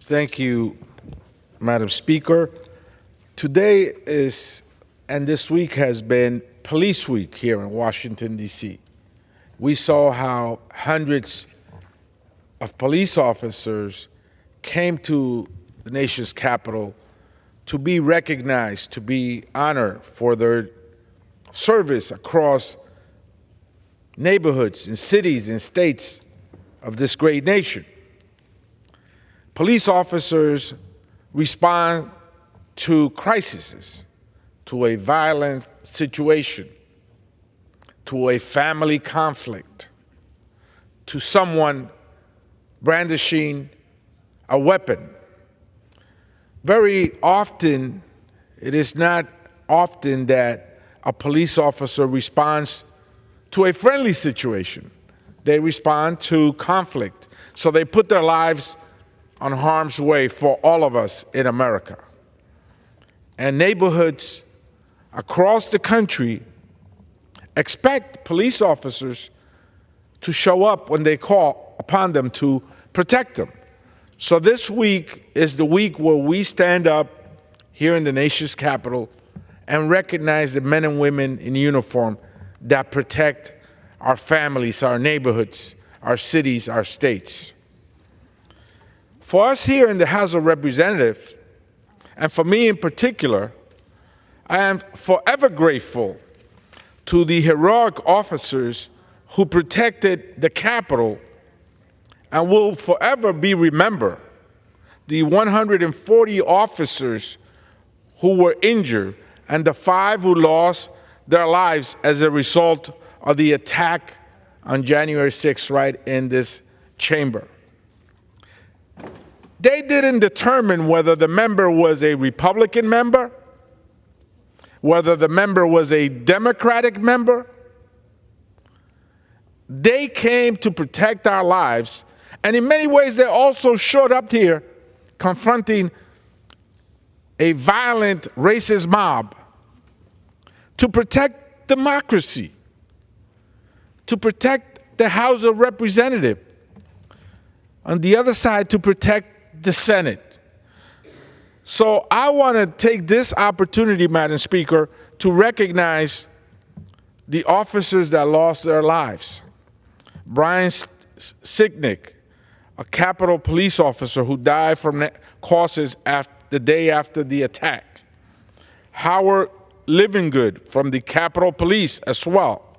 Thank you, Madam Speaker. Today and this week has been Police Week here in Washington, D.C. We saw how hundreds of police officers came to the nation's capital to be recognized, to be honored for their service across neighborhoods and cities and states of this great nation. Police officers respond to crises, to a violent situation, to a family conflict, to someone brandishing a weapon. Very often, it is not often that a police officer responds to a friendly situation. They respond to conflict. So they put their lives on harm's way for all of us in America. And neighborhoods across the country expect police officers to show up when they call upon them to protect them. So this week is the week where we stand up here in the nation's capital and recognize the men and women in uniform that protect our families, our neighborhoods, our cities, our states. For us here in the House of Representatives, and for me in particular, I am forever grateful to the heroic officers who protected the Capitol and will forever be remembered. The 140 officers who were injured and the 5 who lost their lives as a result of the attack on January 6th right in this chamber. They didn't determine whether the member was a Republican member, whether the member was a Democratic member. They came to protect our lives, and in many ways they also showed up here confronting a violent racist mob to protect democracy, to protect the House of Representatives, on the other side to protect the Senate. So I want to take this opportunity, Madam Speaker, to recognize the officers that lost their lives. Brian Sicknick, a Capitol police officer who died from causes the day after the attack. Howard Livingood from the Capitol Police as well.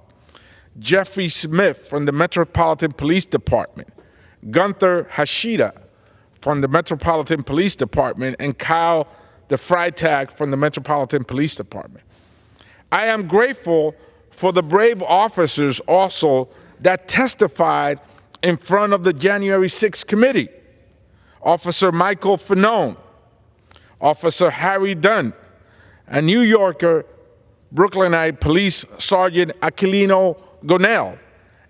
Jeffrey Smith from the Metropolitan Police Department. Gunther Hashida from the Metropolitan Police Department, and Kyle DeFreitag from the Metropolitan Police Department. I am grateful for the brave officers also that testified in front of the January 6th committee. Officer Michael Fanone, Officer Harry Dunn, a New Yorker, Brooklynite Police Sergeant Aquilino Gonell,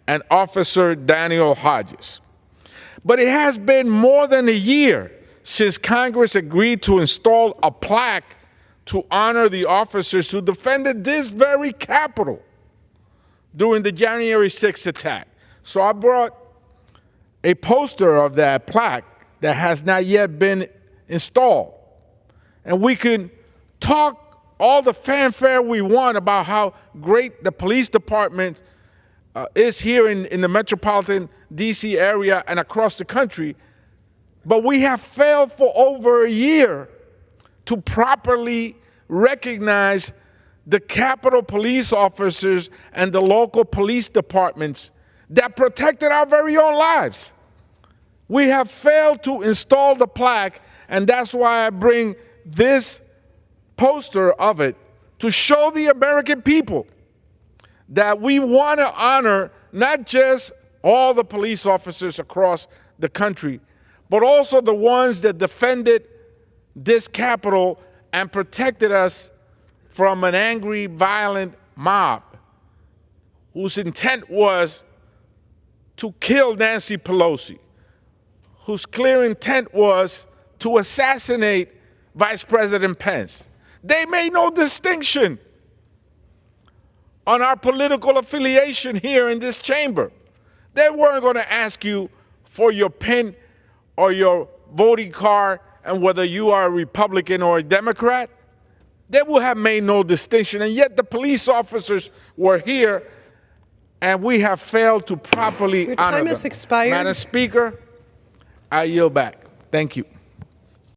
and Officer Daniel Hodges. But it has been more than a year since Congress agreed to install a plaque to honor the officers who defended this very Capitol during the January 6th attack. So I brought a poster of that plaque that has not yet been installed. And we can talk all the fanfare we want about how great the police department is here in the metropolitan D.C. area and across the country, but we have failed for over a year to properly recognize the Capitol police officers and the local police departments that protected our very own lives. We have failed to install the plaque, and that's why I bring this poster of it to show the American people that we want to honor not just all the police officers across the country, but also the ones that defended this Capitol and protected us from an angry, violent mob whose intent was to kill Nancy Pelosi, whose clear intent was to assassinate Vice President Pence. They made no distinction on our political affiliation here in this chamber. They weren't going to ask you for your pin or your voting card and whether you are a Republican or a Democrat. They will have made no distinction, and yet the police officers were here, and we have failed to properly honor them. Your time has expired. Madam Speaker, I yield back. Thank you.